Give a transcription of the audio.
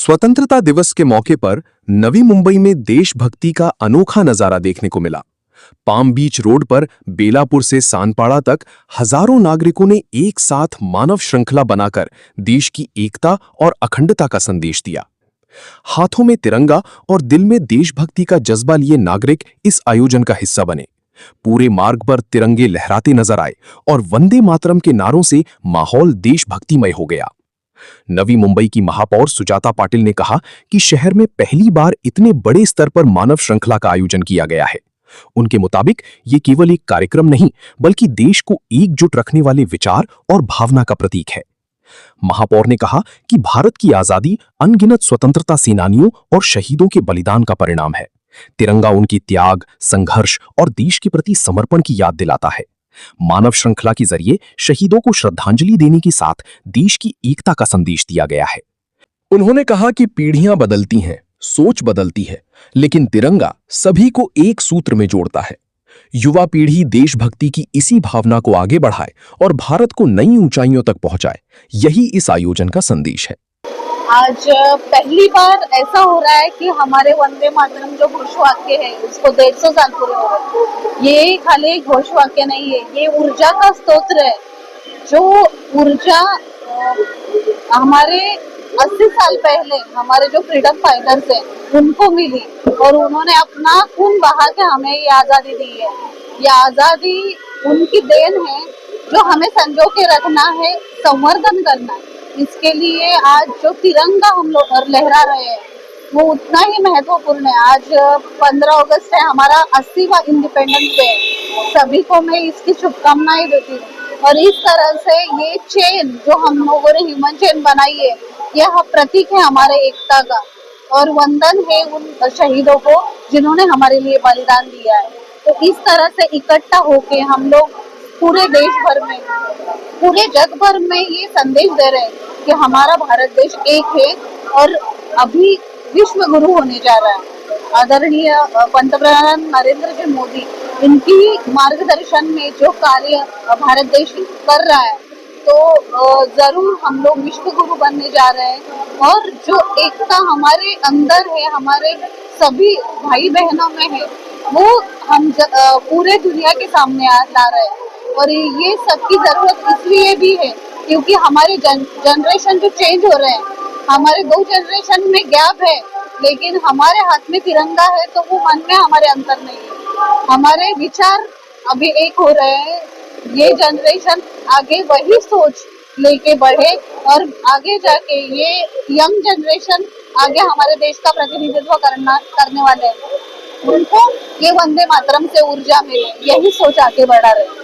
स्वतंत्रता दिवस के मौके पर नवी मुंबई में देशभक्ति का अनोखा नजारा देखने को मिला। पाम बीच रोड पर बेलापुर से सानपाड़ा तक हजारों नागरिकों ने एक साथ मानव श्रृंखला बनाकर देश की एकता और अखंडता का संदेश दिया। हाथों में तिरंगा और दिल में देशभक्ति का जज्बा लिए नागरिक इस आयोजन का हिस्सा बने। पूरे मार्ग पर तिरंगे लहराते नजर आए और वंदे मातरम के नारों से माहौल देशभक्तिमय हो गया। नवी मुंबई की महापौर सुजाता पाटिल ने कहा कि शहर में पहली बार इतने बड़े स्तर पर मानव श्रृंखला का आयोजन किया गया है। उनके मुताबिक ये केवल एक कार्यक्रम नहीं, बल्कि देश को एकजुट रखने वाले विचार और भावना का प्रतीक है। महापौर ने कहा कि भारत की आजादी अनगिनत स्वतंत्रता सेनानियों और शहीदों के बलिदान का परिणाम है। तिरंगा उनकी त्याग, संघर्ष और देश के प्रति समर्पण की याद दिलाता है। मानव श्रृंखला के जरिए शहीदों को श्रद्धांजलि देने के साथ देश की एकता का संदेश दिया गया है। उन्होंने कहा कि पीढ़ियां बदलती हैं, सोच बदलती है, लेकिन तिरंगा सभी को एक सूत्र में जोड़ता है। युवा पीढ़ी देशभक्ति की इसी भावना को आगे बढ़ाए और भारत को नई ऊंचाइयों तक पहुंचाए, यही इस आयोजन का संदेश है। आज पहली बार ऐसा हो रहा है कि हमारे वंदे मातरम जो घोषवाक्य है उसको 150 साल पूरे हो रहे हैं। ये खाली घोषवाक्य नहीं है, ये ऊर्जा का स्रोत है। जो ऊर्जा हमारे 80 साल पहले हमारे जो फ्रीडम फाइटर्स हैं उनको मिली और उन्होंने अपना खून बहा के हमें ये आजादी दी है। ये आजादी उनकी देन है जो हमें संजो के रखना है, संवर्धन करना है। इसके लिए आज जो तिरंगा हम लोग लहरा रहे हैं वो उतना ही महत्वपूर्ण है। आज 15 अगस्त है, हमारा 80वां इंडिपेंडेंस डे है। सभी को मैं इसकी शुभकामनाएं देती हूँ। और इस तरह से ये चेन जो हम लोगों ने ह्यूमन चेन बनाई है, यह प्रतीक है हमारे एकता का और वंदन है उन शहीदों को जिन्होंने हमारे लिए बलिदान दिया है। तो इस तरह से इकट्ठा होके हम लोग पूरे देश भर में, पूरे जग भर में ये संदेश दे रहे हैं कि हमारा भारत देश एक है और अभी विश्व गुरु होने जा रहा है। आदरणीय पंतप्रधान नरेंद्र जी मोदी, इनकी मार्गदर्शन में जो कार्य भारत देश कर रहा है, तो जरूर हम लोग विश्व गुरु बनने जा रहे हैं। और जो एकता हमारे अंदर है, हमारे सभी भाई बहनों में है, वो हम पूरे दुनिया के सामने ला रहे हैं। और ये सबकी जरूरत इसलिए भी है क्योंकि हमारे जनरेशन जो चेंज हो रहे हैं, हमारे 2 जनरेशन में गैप है, लेकिन हमारे हाथ में तिरंगा है तो वो मन में हमारे अंतर नहीं है। हमारे विचार अभी एक हो रहे हैं। ये जनरेशन आगे वही सोच लेके बढ़े और आगे जाके ये यंग जनरेशन आगे हमारे देश का प्रतिनिधित्व करने वाले हैं। उनको ये वंदे मातरम से ऊर्जा मिले, यही सोच आगे बढ़ा रहे।